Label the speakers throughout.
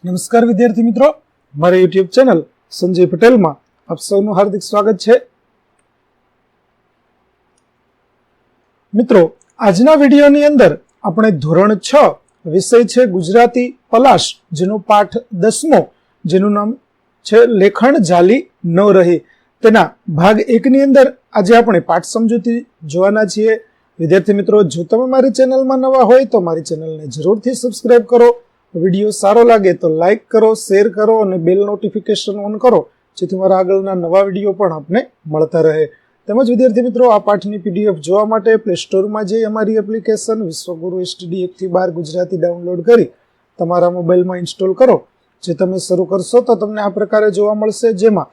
Speaker 1: નમસ્કાર વિદ્યાર્થી મિત્રો, મારા યુટ્યુબ ચેનલ સંજય પટેલમાં આપ સૌનું હાર્દિક સ્વાગત છે. મિત્રો, આજના વિડીયોની અંદર આપણે ધોરણ 6 વિષય છે ગુજરાતી પલાશ, જેનો પાઠ 10મો, જેનું નામ છે લેખણ જાલી ન રહી, તેના ભાગ 1 ની અંદર આજે આપણે પાઠ સમજૂતી જોવાના છીએ. વિદ્યાર્થી મિત્રો, જો તમે મારી ચેનલમાં નવા હોય તો મારી ચેનલને જરૂરથી સબસ્ક્રાઇબ કરો. વિડીયો સારો લાગે તો લાઇક કરો, શેર કરો અને બેલ નોટિફિકેશન ઓન કરો, જેથી મારા આગળના નવા વિડીયો પણ આપને મળતા રહે. તેમજ વિદ્યાર્થી મિત્રો, આ પાઠની પીડીએફ જોવા માટે પ્લે સ્ટોરમાં જઈ અમારી એપ્લિકેશન વિશ્વગુરુ એસટીડી 1 થી 12 ગુજરાતી ડાઉનલોડ કરી તમારા મોબાઈલમાં ઇન્સ્ટોલ કરો. જે તમે શરૂ કરશો તો તમને આ પ્રકારે જોવા મળશે, જેમાં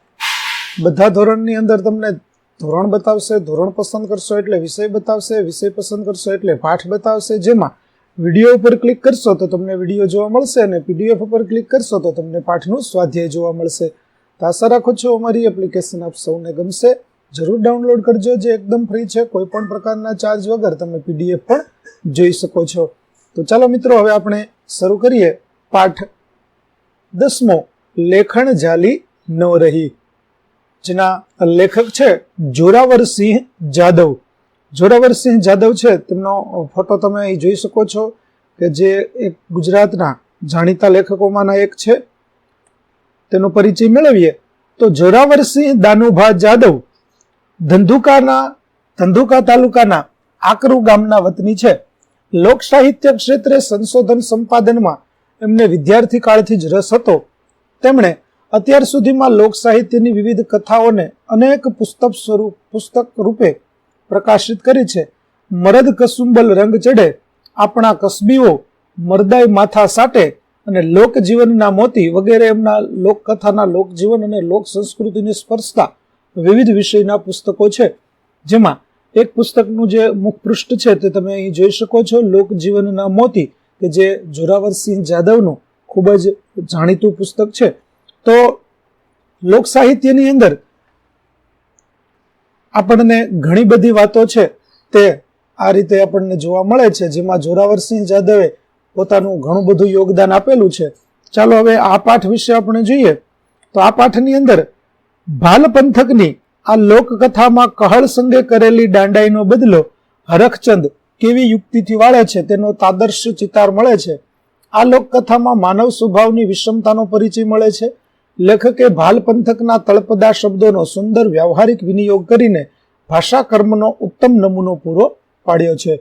Speaker 1: બધા ધોરણની અંદર તમને ધોરણ બતાવશે, ધોરણ પસંદ કરશો એટલે વિષય બતાવશે, વિષય પસંદ કરશો એટલે પાઠ બતાવશે. જેમાં વિડીયો ઉપર ક્લિક કરશો તો તમને વિડીયો જોવા મળશે અને પીડીએફ ઉપર ક્લિક કરશો તો તમને પાઠનું સ્વાધ્યાય જોવા મળશે. તો આશા રાખું છું અમારી એપ્લિકેશન આપ સૌને ગમશે. જરૂર ડાઉનલોડ કરજો, જે એકદમ ફ્રી છે. કોઈ પણ પ્રકારના ચાર્જ વગર તમે પીડીએફ પણ જોઈ શકો છો. તો ચાલો મિત્રો, હવે આપણે શરૂ કરીએ પાઠ 10મો, લેખણ જાલી ન રહી, જેના લેખક છે જોરાવરસિંહ જાદવ. જોરાવરસિંહ જાદવ છે, તેમનો ફોટો તમે અહીં જોઈ શકો છો, કે જે એક ગુજરાતના જાણીતા લેખકોમાંના એક છે. તેનો પરિચય મેળવીએ તો જોરાવરસિંહ દાનુભા જાદવ ધંધુકા તાલુકાના આકરુ ગામના વતની છે. લોક સાહિત્ય ક્ષેત્રે સંશોધન સંપાદનમાં એમને વિદ્યાર્થી કાળથી જ રસ હતો. તેમણે અત્યાર સુધીમાં લોક સાહિત્યની વિવિધ કથાઓને અનેક પુસ્તક રૂપે પ્રકાશિત કરી છે. મરદ કસુંબલ રંગ ચડે, આપણા કસબીઓ, મરદાઈ માથા સાટે અને લોકજીવનના મોતી વગેરે એમના લોકકથાના, લોકજીવન અને લોક સંસ્કૃતિને સ્પર્શતા વિવિધ વિષયના પુસ્તકો છે. જેમાં એક પુસ્તકનું જે મુખપૃષ્ઠ છે તે તમે અહીં જોઈ શકો છો, લોકજીવનના મોતી, કે જે જોરાવરસિંહ જાદવનું ખૂબ જ જાણીતું પુસ્તક છે. તો લોક સાહિત્યની અંદર આપણને ઘણી બધી વાતો છે તે આ રીતે આપણને જોવા મળે છે, જેમાં જોરાવરસિંહ જાદવે પોતાનું ઘણું બધું યોગદાન આપેલું છે. ચાલો હવે આ પાઠ વિશે આપણે જોઈએ. તો આ પાઠની અંદર ભાલ પંથકની આ લોકકથામાં કહળ સંગે કરેલી દાંડાઈનો બદલો હરખચંદ કેવી યુક્તિથી વાળે છે તેનો તાદર્શ ચિતાર મળે છે. આ લોકકથામાં માનવ સ્વભાવની વિષમતાનો પરિચય મળે છે. લેખકે ભાલ પંથકના તળપદા શબ્દોનો સુંદર વ્યવહારિક વિનિયોગ કરીને ભાષા કર્મનો ઉત્તમ નમૂનો પૂરો પાડ્યો છે.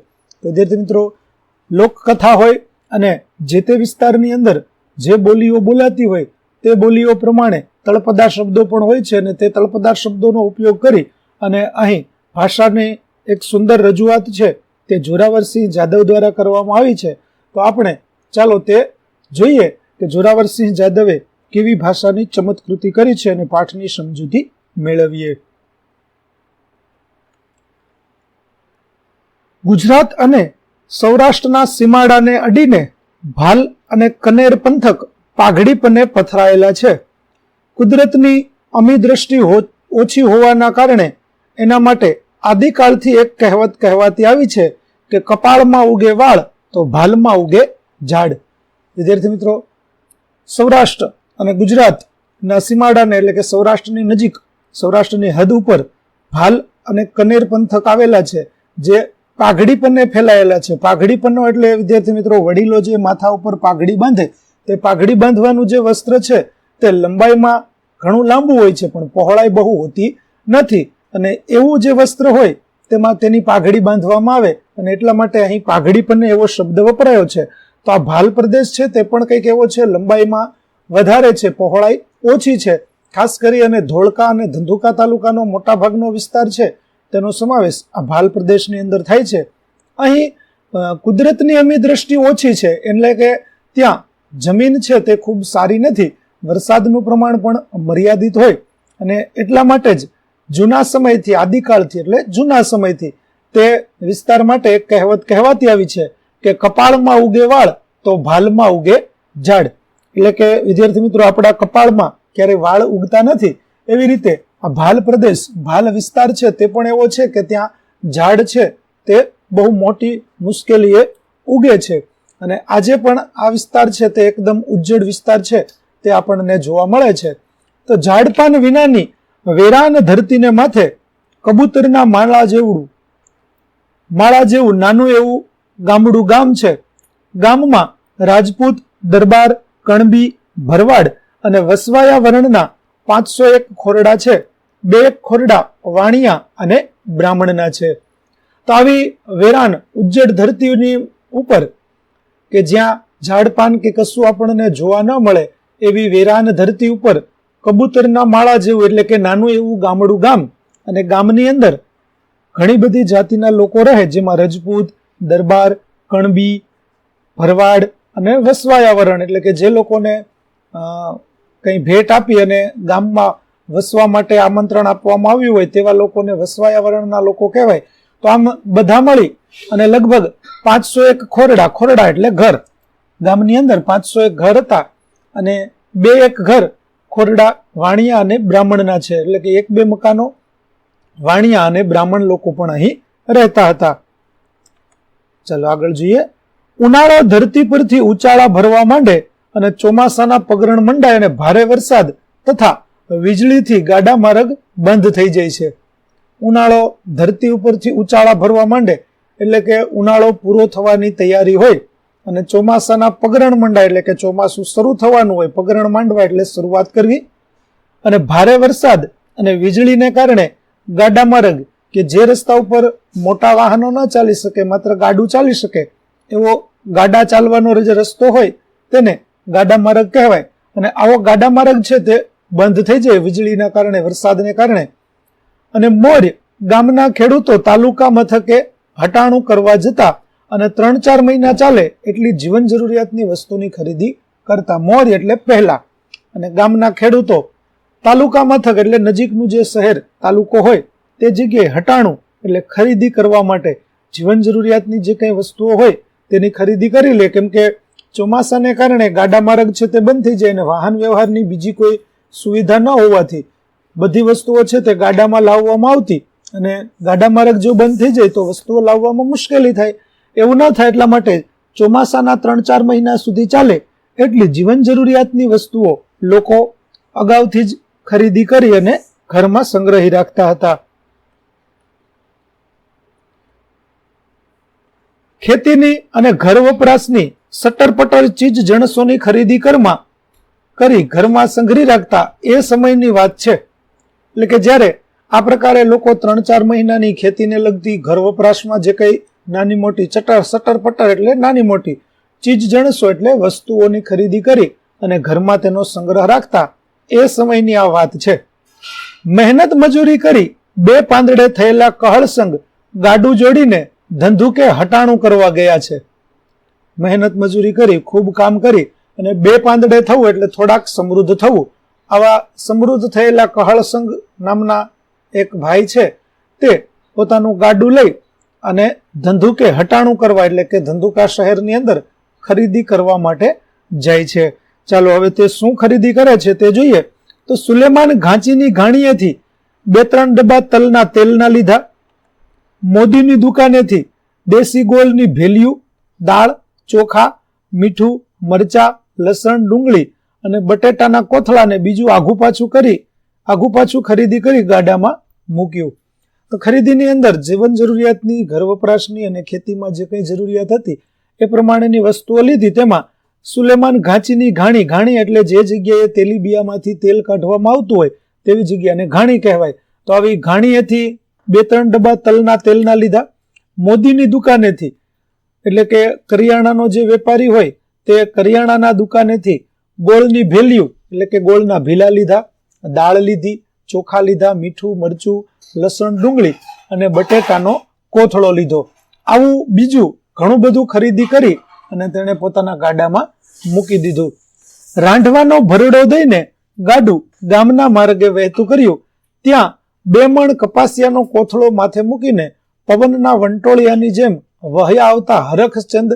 Speaker 1: વિદ્યાર્થી મિત્રો, લોકકથા હોય અને જે તે વિસ્તારની અંદર જે બોલીઓ બોલાતી હોય તે બોલીઓ પ્રમાણે તળપદા શબ્દો પણ હોય છે, અને તે તળપદા શબ્દોનો ઉપયોગ કરી અને અહીં ભાષાની એક સુંદર રજૂઆત છે તે જોરાવરસિંહ જાદવ દ્વારા કરવામાં આવી છે. તો આપણે ચાલો તે જોઈએ કે જોરાવરસિંહ જાદવે કેવી ભાષાની ચમત્કૃતિ કરી છે અને પાઠની સમજૂતી મેળવીએ. ગુજરાત અને સૌરાષ્ટ્રના સીમાડાને અડીને ભાલ અને કનેર પંથક પાઘડીપને પથરાયેલા છે. કુદરતની અમી દ્રષ્ટિ ઓછી હોવાના કારણે એના માટે આદિકાળથી એક કહેવત કહેવાતી આવી છે કે કપાળમાં ઉગે વાળ તો ભાલમાં ઉગે ઝાડ. વિદ્યાર્થી મિત્રો, સૌરાષ્ટ્ર અને ગુજરાતના સીમાડાને એટલે કે સૌરાષ્ટ્રની નજીક, સૌરાષ્ટ્રની હદ ઉપર ભાલ અને કનેર પંથક આવેલા છે, જે પાઘડીપને ફેલાયેલા છે. પાઘડીપનો એટલે વિદ્યાર્થી મિત્રો, વડીલો જે માથા ઉપર પાઘડી બાંધે, તે પાઘડી બાંધવાનું જે વસ્ત્ર છે તે લંબાઈમાં ઘણું લાંબુ હોય છે, પણ પહોળાઈ બહુ હોતી નથી. અને એવું જે વસ્ત્ર હોય તેમાં તેની પાઘડી બાંધવામાં આવે, અને એટલા માટે અહીં પાઘડીપને એવો શબ્દ વપરાયો છે. તો આ ભાલ પ્રદેશ છે તે પણ કંઈક એવો છે, લંબાઈમાં વધારે છે, પહોળાઈ ઓછી છે. ખાસ કરી અને ધોળકા અને ધંધુકા તાલુકાનો મોટા ભાગનો વિસ્તાર છે તેનો સમાવેશ આ ભાલ પ્રદેશની અંદર થાય છે. અહીં કુદરતની અમી દ્રષ્ટિ ઓછી છે, એટલે કે ત્યાં જમીન છે તે ખૂબ સારી નથી, વરસાદનું પ્રમાણ પણ મર્યાદિત હોય, અને એટલા માટે જ જૂના સમયથી, આદિકાળથી એટલે જૂના સમયથી તે વિસ્તાર માટે એક કહેવત કહેવાતી આવી છે કે કપાળમાં ઉગે વાળ તો ભાલમાં ઉગે ઝાડ. એટલે કે વિદ્યાર્થી મિત્રો, આપણા કપાળમાં ક્યારે વાળ ઉગતા નથી, એવી રીતે આ ભાલ પ્રદેશ, ભાલ વિસ્તાર છે તે પણ એવો છે કે ત્યાં ઝાડ છે તે બહુ મોટી મુશ્કેલીએ ઉગે છે. અને આજે પણ આ વિસ્તાર છે તે એકદમ ઉજ્જડ વિસ્તાર છે તે આપણને જોવા મળે છે. તો ઝાડપાન વિનાની વેરાન ધરતીને માથે કબૂતરના માળા જેવું નાનું એવું ગામડું ગામ છે. ગામમાં રાજપૂત, દરબાર, કણબી, ભરવાડ અને વસવાયા વર્ણના 501 ખોરડા છે. 2 ખોરડા વાણિયા અને બ્રાહ્મણના છે. તો આવી વેરાન ઉજ્જડ ધરતીની ઉપર કે જ્યાં ઝાડપાન કે કશું આપણને જોવા ન મળે એવી વેરાન ધરતી ઉપર કબૂતરના માળા જેવું એટલે કે નાનું એવું ગામડું ગામ, અને ગામની અંદર ઘણી બધી જાતિના લોકો રહે, જેમાં રજપૂત, દરબાર, કણબી, ભરવાડ અને વસવાયાવરણ એટલે કે જે લોકોને કંઈ ભેટ આપી અને ગામમાં વસવા માટે આમંત્રણ આપવામાં આવ્યું હોય તેવા લોકોને વસવાયાવરણના લોકો કહેવાય. તો આમ બધા મળી અને લગભગ 501 ખોરડા એટલે ઘર, ગામની અંદર 501 ઘર હતા અને 2 ઘર ખોરડા વાણિયા અને બ્રાહ્મણના છે. એટલે કે 1-2 મકાનો વાણિયા અને બ્રાહ્મણ લોકો પણ અહીં રહેતા હતા. ચાલો આગળ જોઈએ. ઉનાળો ધરતી પરથી ઉચાળા ભરવા માંડે અને ચોમાસાના પગરણ મંડાય અને ભારે વરસાદ તથા વીજળીથી ગાડા માર્ગ બંધ થઈ જાય છે. ઉનાળો ધરતી ઉપરથી ઉચાળા ભરવા માંડે એટલે કે ઉનાળો પૂરો થવાની તૈયારી હોય અને ચોમાસાના પગરણ મંડાય એટલે કે ચોમાસું શરૂ થવાનું હોય, પગરણ માંડવા એટલે શરૂઆત કરવી, અને ભારે વરસાદ અને વીજળીને કારણે ગાડા માર્ગ કે જે રસ્તા ઉપર મોટા વાહનો ન ચાલી શકે, માત્ર ગાડું ચાલી શકે એવો ગાડા ચાલવાનો જે રસ્તો હોય તેને ગાડા માર્ગ કહેવાય. અને આવો ગાડા માર્ગ છે તે બંધ થઈ જાય વીજળીના કારણે, વરસાદને કારણે. અને મોર ગામના ખેડૂતો તાલુકા મથકે હટાણું કરવા જતા અને 3-4 મહિના ચાલે એટલી જીવન જરૂરિયાતની વસ્તુની ખરીદી કરતા. મોર એટલે પહેલા, અને ગામના ખેડૂતો તાલુકા મથક એટલે નજીકનું જે શહેર તાલુકો હોય તે જગ્યાએ હટાણું એટલે ખરીદી કરવા માટે જીવન જરૂરિયાતની જે કંઈ વસ્તુઓ હોય તેની ખરીદી કરી લે. કેમ કે ચોમાસાને કારણે ગાડા માર્ગ છે તે બંધ થઈ જાય અને વાહન વ્યવહારની બીજી કોઈ સુવિધા ન હોવાથી બધી વસ્તુઓ છે તે ગાડામાં લાવવામાં આવતી, અને ગાડા માર્ગ જો બંધ થઈ જાય તો વસ્તુઓ લાવવામાં મુશ્કેલી થાય. એવું ન થાય એટલા માટે ચોમાસાના 3-4 મહિના સુધી ચાલે એટલી જીવન જરૂરિયાતની વસ્તુઓ લોકો અગાઉથી જ ખરીદી કરી અને ઘરમાં સંગ્રહી રાખતા હતા. ખેતીની અને ઘર વપરાશની સટ્ટર-પટ્ટર ચીજ જણસોની ખરીદી કરી ઘરમાં સંગ્રહી રાખતા એ સમયની વાત છે. એટલે કે જ્યારે આ પ્રકારે લોકો 3-4 મહિનાની ખેતીને લગતી ઘર વપરાશમાં જે કંઈ નાની મોટી સટ્ટર-પટ્ટર એટલે નાની મોટી ચીજ જણસો એટલે વસ્તુઓની ખરીદી કરી અને ઘરમાં તેનો સંગ્રહ રાખતા એ સમયની આ વાત છે. મહેનત મજૂરી કરી 2 પાંદડે થયેલા કહળ સંગ ગાડું જોડીને ધંધુકે હટાણું કરવા ગયા છે. મહેનત મજૂરી કરી, ખૂબ કામ કરી અને 2 પાંદડે થવું એટલે થોડાક સમૃદ્ધ થવું. આવા સમૃદ્ધ થયેલા કહળ સંગ નામના એક ભાઈ છે તે પોતાનું ગાડું લઈ અને ધંધુકે હટાણું કરવા એટલે કે ધંધુકા શહેરની અંદર ખરીદી કરવા માટે જાય છે. ચાલો હવે તે શું ખરીદી કરે છે તે જોઈએ. તો સુલેમાન ઘાંચીની ઘાણીએથી 2-3 ડબ્બા તલના તેલના લીધા. મોદીની દુકાનેથી દેશી ગોળની ભેલિયું, દાળ, ચોખા, મીઠું, મરચા, લસણ, ડુંગળી અને બટેટાના કોથળાને બીજું આઘું પાછું ખરીદી કરી ગાડામાં મૂક્યું. તો ખરીદીની અંદર જીવન જરૂરિયાતની, ઘર વપરાશની અને ખેતીમાં જે કંઈ જરૂરિયાત હતી એ પ્રમાણેની વસ્તુઓ લીધી. તેમાં સુલેમાન ઘાંચીની ઘાણી એટલે જે જગ્યાએ તેલીબિયામાંથી તેલ કાઢવામાં આવતું હોય તેવી જગ્યાને ઘાણી કહેવાય. તો આવી ઘાણીએથી 2-3 ડબ્બા તલના તેલના લીધા. મોદીની દુકાનેથી એટલે કે કરિયાણાનો જે વેપારી હોય તે કરિયાણાના દુકાનેથી ગોળની ભેલિયું એટલે કે ગોળના ભીલા લીધા, દાળ લીધી, ચોખા લીધા, મીઠું, મરચું, લસણ, ડુંગળી અને બટેટાનો કોથળો લીધો. આવું બીજું ઘણું બધું ખરીદી કરી અને તેણે પોતાના ગાડામાં મૂકી દીધું. રાંધવાનો ભરડો દઈને ગાડું ગામના માર્ગે વહેતું કર્યું. ત્યાં 2 મણ કપાસિયાનો કોથળો માથે મૂકીને પવનના વંટોળિયાની જેમ વહ્યા આવતા હરખચંદ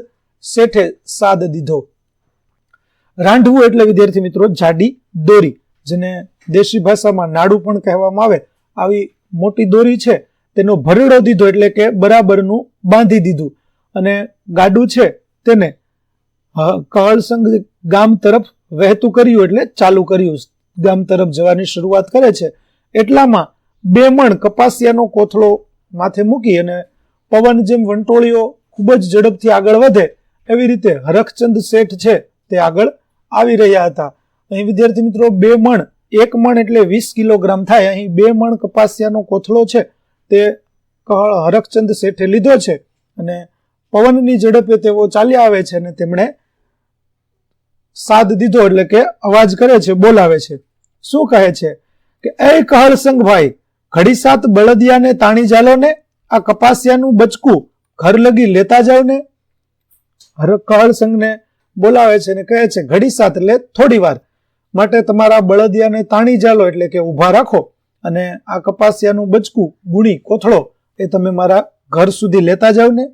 Speaker 1: શેઠે સાદ દીધો. રાંધવું એટલે વિદ્યાર્થી મિત્રો જાડી દોરી, જેને દેશી ભાષામાં નાડું પણ કહેવામાં આવે, આવી મોટી દોરી છે તેનો ભરડો દીધો એટલે કે બરાબરનું બાંધી દીધું. અને ગાડું છે તેને કહળસંગ ગામ તરફ વહેતું કર્યું એટલે ચાલુ કર્યું, ગામ તરફ જવાની શરૂઆત કરે છે. એટલામાં 2 મણ કપાસિયાનો કોથળો માથે મૂકી અને પવન જેમ વંટોળીઓ ખૂબ જ ઝડપથી આગળ વધે એવી રીતે હરખચંદ શેઠ છે તે આગળ આવી રહ્યા હતા. અહીં વિદ્યાર્થી મિત્રો 2 મણ, 1 મણ એટલે 20 કિલોગ્રામ થાય. અહીં 2 મણ કપાસિયાનો કોથળો છે તે હરખચંદ શેઠે લીધો છે અને પવનની ઝડપે તેઓ ચાલ્યા આવે છે અને તેમણે સાદ દીધો એટલે કે અવાજ કરે છે, બોલાવે છે. શું કહે છે કે એ કહળસંગ ભાઈ, ઘડીસાત બળદિયાને તાણી ચાલો ને, આ કપાસિયાનું બચકું ઘર લગી લેતા જાવ ને. કહળસંગને બોલાવે છે અને કહે છે ઘડીસાત એટલે થોડી વાર માટે તમારા બળદિયાને તાણી ચાલો એટલે કે ઊભા રાખો અને આ કપાસિયાનું બચકું, ગુણી, કોથળો એ તમે મારા ઘર સુધી લેતા જાવ ને.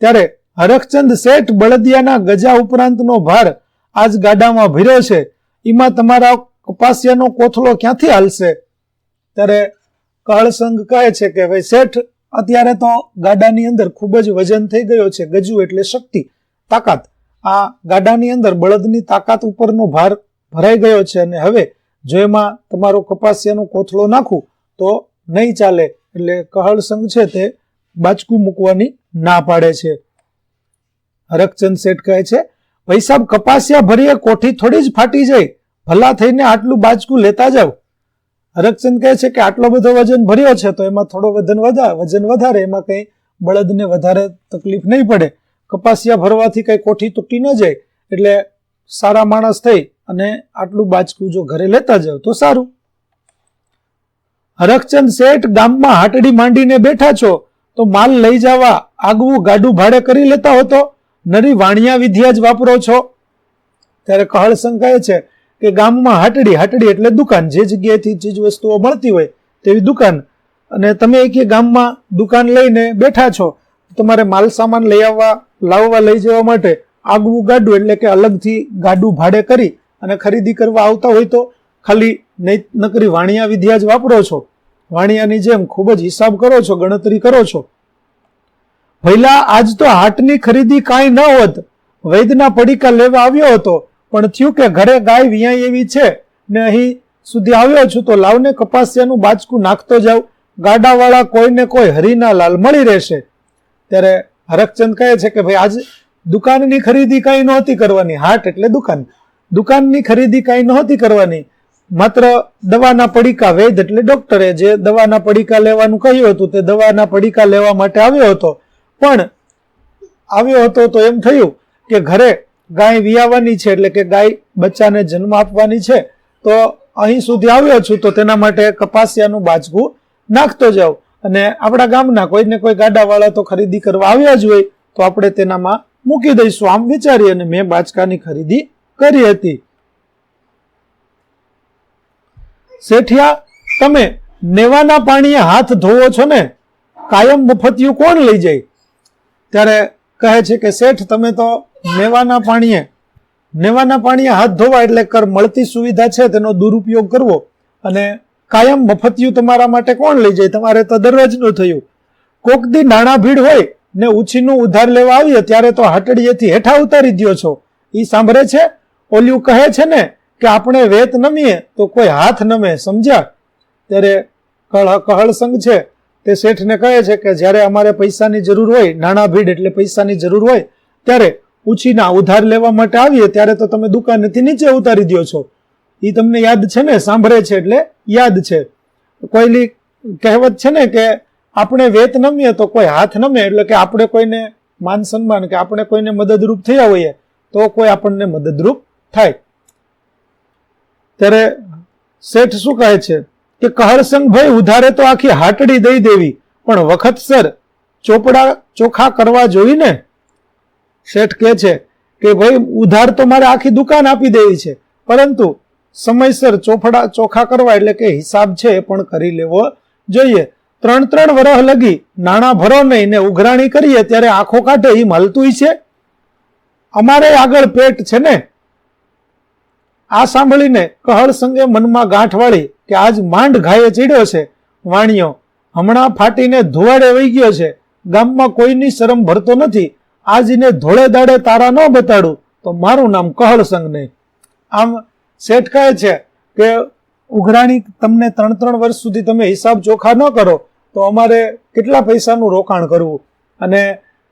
Speaker 1: ત્યારે હરખચંદ શેઠ, બળદિયાના ગજા ઉપરાંતનો ભાર આજ ગાડામાં ભર્યો છે, એમાં તમારા કપાસિયાનો કોથળો ક્યાંથી હાલશે? ત્યારે કહળસંગ કહે છે કે ભાઈ શેઠ, અત્યારે તો ગાડાની અંદર ખૂબ જ વજન થઈ ગયો છે. ગજુ એટલે શક્તિ, તાકાત. આ ગાડાની અંદર બળદની તાકાત ઉપરનો ભાર ભરાઈ ગયો છે અને હવે જો એમાં તમારો કપાસિયાનો કોથળો નાખું તો નહીં ચાલે. એટલે કહળસંગ છે તે બાચકું મૂકવાની ના પાડે છે. હરખચંદ શેઠ કહે છે ભાઈ સાહેબ, કપાસિયા ભરીએ કોઠી થોડી જ ફાટી જાય, ભલા થઈને આટલું બાચકું લેતા જાવ. હરખચંદ કહે છે કે આટલો બધો વજન ભર્યો છે તો એમાં થોડો વજન વધારે, એમાં કઈ બળદને વધારે તકલીફ નહીં પડે. કપાસિયા ભરવાથી કઈ કોઠી તૂટી ન જાય, એટલે સારા માણસ થઈ અને આટલું બાચકું જો ઘરે લેતા જાવ તો સારું. હરખચંદ શેઠ, ગામમાં હાટડી માંડીને બેઠા છો તો માલ લઈ જવા આગવું ગાડું ભાડે કરી લેતા હો તો નરી વાણિયા વિધિયા જ વાપરો છો. ત્યારે કહળસંગ કહે છે કે ગામમાં હાટડી એટલે દુકાન, જે જગ્યાએથી ચીજ વસ્તુઓ મળતી હોય તેવી દુકાન, અને તમે એક ગામમાં દુકાન લઈને બેઠા છો, તમારે માલ સામાન લાવવા લઈ જવા માટે આગવું ગાડું એટલે કે અલગથી ગાડું ભાડે કરી અને ખરીદી કરવા આવતા હોય તો ખાલી નકરી વાણિયા વિધિયા જ વાપરો છો. વાણિયાની જેમ ખૂબ જ હિસાબ કરો છો, ગણતરી કરો છો. પહેલા આજ તો હાટની ખરીદી કાંઈ ન હોત, વૈદના પડીકા લેવા આવ્યો હતો, પણ થયું કે ઘરે ગાય વિયાઈ એવી છે ને અહીં સુધી આવ્યો છું તો લાવને કપાસિયાનું બાચકું નાખતો જાવ, ગાડાવાળા કોઈને કોઈ હરીના લાલ મળી રહેશે. ત્યારે હરખચંદ કહે છે કે ભાઈ આજ દુકાનની ખરીદી કઈ નહોતી કરવાની. હાટ એટલે દુકાનની ખરીદી કઈ નહોતી કરવાની, માત્ર દવાના પડીકા, વૈદ એટલે ડોક્ટરે જે દવાના પડીકા લેવાનું કહ્યું હતું તે દવાના પડીકા લેવા માટે આવ્યો હતો. પણ આવ્યો હતો તો એમ થયું કે ઘરે ગાય વિયાવાની છે એટલે કે ગાય બચ્ચાને જન્મ આપવાની છે, તો અહીં સુધી આવ્યો છું તો તેના માટે કપાસિયાનું બાચકું નાખતો જાવ અને આપણા ગામના કોઈને કોઈ ગાડાવાળા તો ખરીદી કરવા આવ્યા જ હોય તો આપણે તેનામાં મૂકી દઈશું. આમ વિચારી અને મેં બાચકાની ખરીદી કરી હતી. શેઠિયા, તમે નેવાના પાણીએ હાથ ધોવો છો ને, કાયમ મફતિયું કોણ લઈ જાય? ત્યારે કહે છે કે શેઠ, તમે તો નેવાના પાણીએ હાથ ધોવા એટલે મળતી સુવિધા છે તેનો દુરુપયોગ કરવો અને કાયમ મફતિયું તમારા માટે કોણ લઈ જાય? તમારે તો દરરોજનું થયું. કોક દી નાણા ભીડ હોય ને ઉછીનું ઉધાર લેવા આવીએ ત્યારે તો હાટડીએથી હેઠા ઉતારી દ્યો છો. ઈ સાંભળે છે? ઓલ્યું કહે છે ને કે આપણે વેત નમીએ તો કોઈ હાથ નમે, સમજ્યા? ત્યારે કહળસંગ છે તે શેઠને કહે છે કે જ્યારે અમારે પૈસાની જરૂર હોય, નાણા ભીડ એટલે પૈસાની જરૂર હોય, ત્યારે ઉછીના ઉધાર લેવા માટે આવીએ ત્યારે તો તમે દુકાનેથી નીચે ઉતારી દ્યો છો. ઈ તમને યાદ છે ને? સાંભળે છે એટલે યાદ છે. કોઈલી કહેવત છે ને કે આપણે વેત નમીએ તો કોઈ હાથ નમે, એટલે કે આપણે કોઈને માન સન્માન કે આપણે કોઈને મદદરૂપ થયા હોઈએ તો કોઈ આપણને મદદરૂપ થાય. ત્યારે શેઠ શું કહે છે કે કહળસંગ ભાઈ, ઉધારે તો આખી હાટડી દઈ દેવી, પણ વખતસર ચોખા કરવા જોઈ ને. શેઠ કહે છે કે ભાઈ ઉધાર તો મારે આખી દુકાન આપી દેવી છે, પરંતુ સમયસર ચોખા કરવા એટલે કે હિસાબ છે એ પણ કરી લેવો જોઈએ. 3 વર્ષ લગી નાણાં ભરો નહીં ને ઉઘરાણી કરીએ ત્યારે આંખો કાઢે એ મળતું છે. અમારે આગળ પેટ છે ને. આ સાંભળીને કહળસંગે મનમાં ગાંઠ વાળી કે આજ માંડ ઘાયે ચડ્યો છે. વાણિયો હમણાં ફાટીને ધુવાડે વહી ગયો છે. ગામમાં કોઈની શરમ ભરતો નથી. આજને ધોળે દાડે તારા ન બતાડું તો મારું નામ કહળસંગ નહીં. આમ શેઠ કહે છે કે ઉઘરાણી તમને 3-3 વર્ષ સુધી તમે હિસાબ ચોખા ન કરો તો અમારે કેટલા પૈસાનું રોકાણ કરવું, અને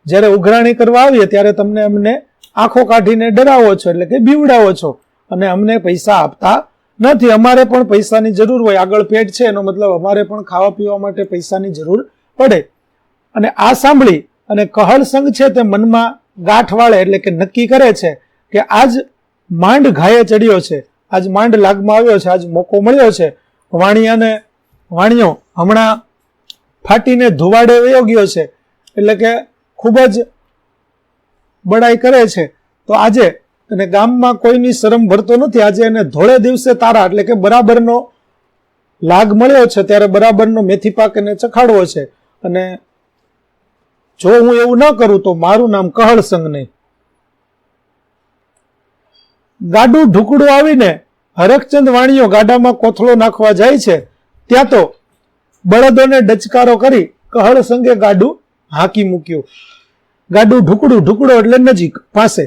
Speaker 1: જ્યારે ઉઘરાણી કરવા આવીએ ત્યારે તમને અમને આંખો કાઢીને ડરાવો છો, એટલે કે બીવડાવો છો, અને અમને પૈસા આપતા નથી. અમારે પણ પૈસાની જરૂર હોય, આગળ પેટ છે એનો મતલબ અમારે પણ ખાવા પીવા માટે પૈસાની જરૂર પડે. અને આ સાંભળી અને કહળસંગ છે તે મનમાં ગાંઠ વાળે, એટલે કે નક્કી કરે છે કે આજ માંડ ઘાયે ચડ્યો છે, આજ માંડ લાગમાં આવ્યો છે, આજ મોકો મળ્યો છે. વાણિયો હમણાં ફાટીને ધુવાડે વયો ગયો છે, એટલે કે ખૂબ જ બડાઈ કરે છે. તો આજે અને ગામમાં કોઈની શરમ ભરતો નથી, આજે એને ધોળે દિવસે તારા એટલે કે બરાબરનો લાગ મળ્યો છે, ત્યારે બરાબરનો મેથી પાક એને ચખાડવો છે. અને જો હું એવું ન કરું તો મારું નામ કહળસંગ નહીં. ગાડું ઢુકડું આવીને હરખચંદ વાણિયો ગાડામાં કોથળો નાખવા જાય છે, ત્યાં તો બળદોને ડચકારો કરી કહળસંગે ગાડું હાંકી મૂક્યું. ગાડું ઢુકડું એટલે નજીક પાસે,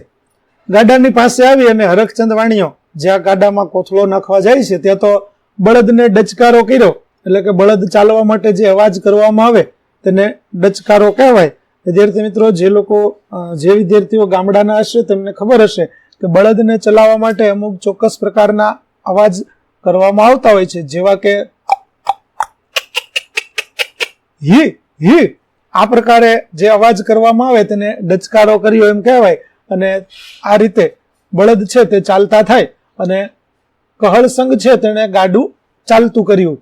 Speaker 1: ગાડાની પાસે આવી અને હરખચંદ વાણિયો જ્યાં ગાડામાં કોથળો નાખવા જાય છે ત્યાં તો બળદને ડચકારો કર્યો, એટલે કે બળદ ચાલવા માટે જે અવાજ કરવામાં આવે તેને ડચકારો કહેવાય. વિદ્યાર્થી મિત્રો, જે વિદ્યાર્થીઓ ગામડાના હશે તેમને ખબર હશે કે બળદને ચલાવવા માટે અમુક ચોક્કસ પ્રકારના અવાજ કરવામાં આવતા હોય છે, જેવા કે હી હી, આ પ્રકારે જે અવાજ કરવામાં આવે તેને ડચકારો કર્યો એમ કહેવાય. અને આ રીતે બળદ છે તે ચાલતા થાય, અને કહળસંગ છે તેને ગાડું ચાલતું કર્યું.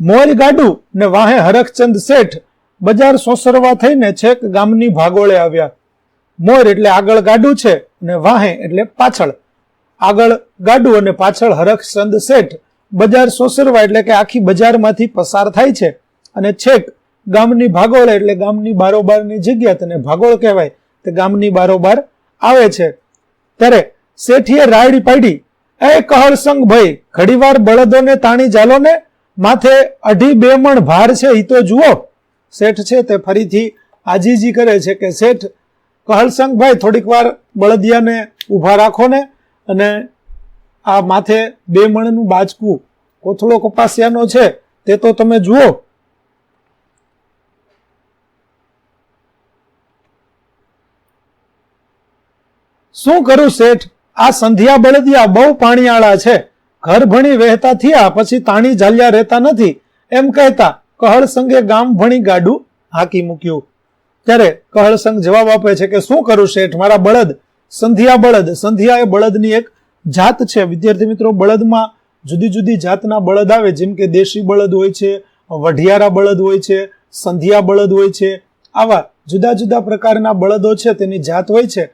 Speaker 1: મોર ગાડું ને વાહે હરખચંદ શેઠ બજાર સોસરવા થઈને છેક ગામની ભાગોળે આવ્યા. મોર એટલે આગળ ગાડું છે અને વાહે એટલે પાછળ. આગળ ગાડું અને પાછળ હરખચંદ શેઠ બજાર સોસરવા એટલે કે આખી બજારમાંથી પસાર થાય છે, અને છેક ગામની ભાગોળે એટલે ગામની બારોબારની જગ્યા, તેને ભાગોળ કહેવાય, તે ગામની બારોબાર આવે છે. ત્યારે શેઠીએ રાયડી પાડી, એ કહળસંગ ભાઈ, ઘડીવાર બળદોને તાણી ચાલો ને, માથે 2.5 મણ ભાર છે ઈ તો જુઓ. શેઠ છે તે ફરીથી આજીજી કરે છે કે શેઠ કહળસંગ ભાઈ, થોડીક વાર બળદિયાને ઊભા રાખો ને, અને આ માથે 2 મણનું બાચકું કોથળો કપાસિયાનો છે તે તો તમે જુઓ. શું કરું શેઠ, આ સંધિયા બળદિયા બહુ પાણીયાળા છે, ઘર ભણી વહેતા થયા પછી તાણી ઝાલ્યા રહેતા નથી, એમ કહેતા કહળસંગે ગામ ભણી ગાડું હાંકી મૂક્યું. ત્યારે કહળસંગ જવાબ આપે છે કે શું કરું શેઠ, મારા બળદ સંધિયા બળદ, સંધિયા એ બળદની એક જાત છે. વિદ્યાર્થી મિત્રો, બળદમાં જુદી જુદી જાતના બળદ આવે, જેમ કે દેશી બળદ હોય છે, વઢિયારા બળદ હોય છે, સંધિયા બળદ હોય છે. આવા જુદા જુદા પ્રકારના બળદો છે તેની જાત હોય છે.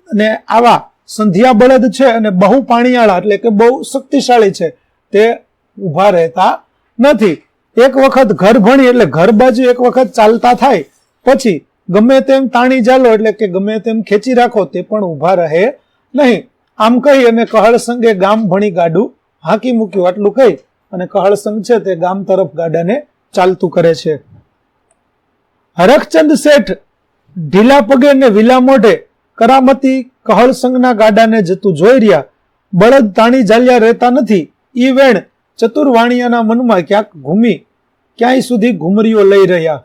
Speaker 1: અને આવા સંધિયા બળદ છે અને બહુ પાણીયાળા એટલે કે બહુ શક્તિશાળી છે, તે ઊભા રહેતા નથી. એક વખત ઘર ભણી એટલે ઘર બાજુ એક વખત ચાલતા થાય પછી ગમે તેમ તાણી ચાલો એટલે કે ગમે તેમ ખેંચી રાખો તે પણ ઊભા રહે નહીં. આમ કહી અને કહળસંગે ગામ ભણી ગાડું હાંકી મૂક્યું. આટલું કહી અને કહળસંગ છે તે ગામ તરફ ગાડાને ચાલતું કરે છે. હરખચંદ શેઠ ઢીલા પગે ને વિલા મોઢે કરામતી કહળસંગના ગાડાને જતું જોઈ રહ્યા. બળદ તાણી ઝાલ્યા રહેતા નથી. ઈ વેણ ચતુર વાણિયાના મનમાં ક્યાંય સુધી ઘુમરીઓ લઈ રહ્યા.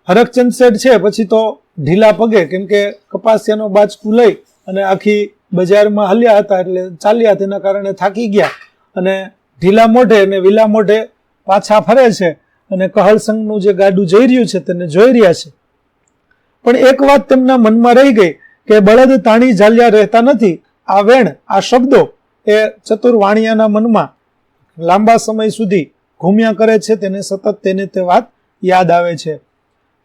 Speaker 1: હરખચંદ શેઠ છે પછી તો ઢીલા પગે, કેમ કે કપાસિયાનો બાચકું લઈ અને આખી બજારમાં હલ્યા હતા એટલે ચાલ્યા, તેના કારણે થાકી ગયા અને ઢીલા મોઢે અને વિલા મોઢે પાછા ફરે છે અને કહળસંગનું જે ગાડું જઈ રહ્યું છે તેને જોઈ રહ્યા છે. પણ એક વાત તેમના મનમાં રહી ગઈ કે બળદ તાણી ઝાલ્યા રહેતા નથી. આ વેણ, આ શબ્દો એ ચતુર વાણિયાના મનમાં લાંબા સમય સુધી ઘૂમ્યા કરે છે, તેને સતત તે વાત યાદ આવે છે.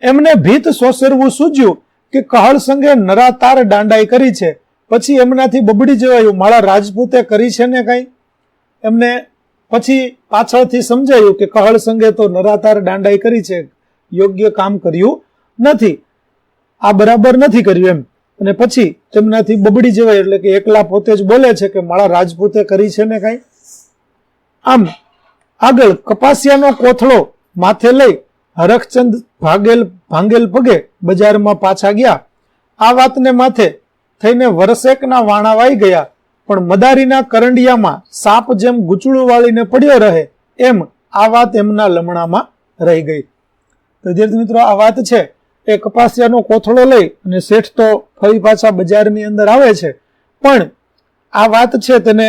Speaker 1: એમને ભીત સોસરવું સૂજ્યું કે કહળસંગે નરાતાર દાંડાઈ કરી છે, પછી એમનાથી બબડી જવાયું, મારા રાજપૂતે કરી છે ને કઈ. એમને પછી પાછળથી સમજાયું કે કહળસંગે તો નરાતાર દાંડાઈ કરી છે, યોગ્ય કામ કર્યું નથી, આ બરાબર નથી કર્યું એમ. અને પછી તેમનાથી બબડી જવાય એટલે કે એકલા પોતે જ બોલે છે કે મારા રાજપૂતે કરી છે ને કઈ. આમ આગળ કપાસિયાનો કોથળો માથે લઈ હરખચંદ ભાંગેલ પગે બજારમાં પાછા ગયા. આ વાતને માથે થઈને વરસેકના વાણા વાઈ ગયા, પણ મદારીના કરંડિયામાં સાપ જેમ ગૂંચળું વાળીને પડ્યો રહે એમ આ વાત એમના લમણામાં રહી ગઈ. તો વિદ્યાર્થી મિત્રો, આ વાત છે એ કપાસિયાનો કોથળો લઈ અને શેઠ તો ફરી પાછા બજારની અંદર આવે છે, પણ આ વાત છે તેને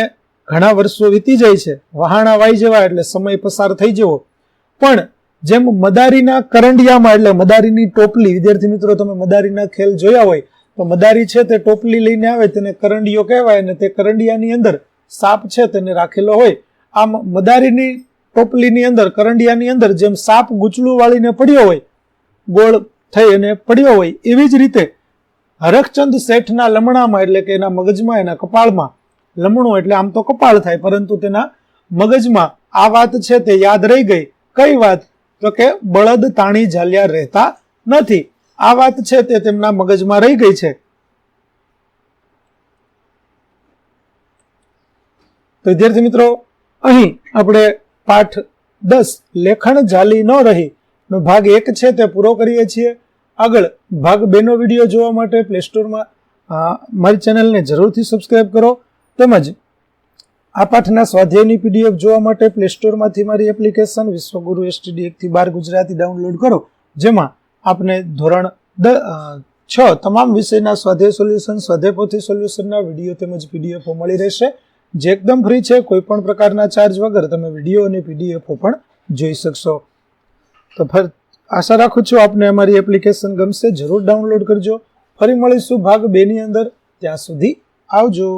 Speaker 1: ઘણા વર્ષો વીતી જાય છે, વહાણા વાઈ જવા એટલે સમય પસાર થઈ જવો. પણ જેમ મદારીના કરંડિયામાં એટલે મદારીની ટોપલી, વિદ્યાર્થી મિત્રો તમે મદારીના ખેલ જોયા હોય તો મદારી છે તે ટોપલી લઈને આવે તેને કરંડિયો કહેવાય, અને તે કરંડિયાની અંદર સાપ છે તેને રાખેલો હોય. આમ મદારીની ટોપલીની અંદર, કરંડિયાની અંદર જેમ સાપ ગૂંચળું વાળીને પડ્યો હોય, ગોળ થઈ અને પડ્યો હોય, એવી જ રીતે હરખચંદ શેઠના લમણામાં એટલે કે એના મગજમાં, એના કપાળમાં, લમણું એટલે આમ તો કપાળ થાય પરંતુ તેના મગજમાં આ વાત છે તે યાદ રહી ગઈ. કઈ વાત? તો કે બળદ તાણી ઝાલ્યા રહેતા નથી. આ વાત છે તે તેમના મગજમાં રહી ગઈ છે. તો વિદ્યાર્થી મિત્રો, અહીં આપણે પાઠ 10 લેખણ ઝાલી ન રહી નો ભાગ 1 છે તે પૂરો કરીએ છીએ. આગળ ભાગ 2 નો વિડીયો જોવા માટે પ્લે સ્ટોરમાં મારી ચેનલને જરૂરથી સબસ્ક્રાઇબ કરો, તેમજ આ પાઠના સ્વાધ્યાયની પીડીએફ જોવા માટે પ્લે સ્ટોરમાંથી મારી એપ્લિકેશન વિશ્વગુરુ STD 1 થી 12 ગુજરાતી ડાઉનલોડ કરો, જેમાં આપને ધોરણ 6 તમામ વિષયના સ્વાધ્યાય સોલ્યુશન, સ્વાધ્યાય પોથી સોલ્યુશનના વિડીયો તેમજ પીડીએફ મળી રહેશે, જે એકદમ ફ્રી છે. કોઈ પણ પ્રકારના ચાર્જ વગર તમે વિડીયો અને પીડીએફ પણ જોઈ શકશો. તો આશા રાખું છું આપને અમારી એપ્લિકેશન ગમશે. જરૂર ડાઉનલોડ કરજો. ફરી મળીશું ભાગ 2 ની અંદર. ત્યાં સુધી આવજો.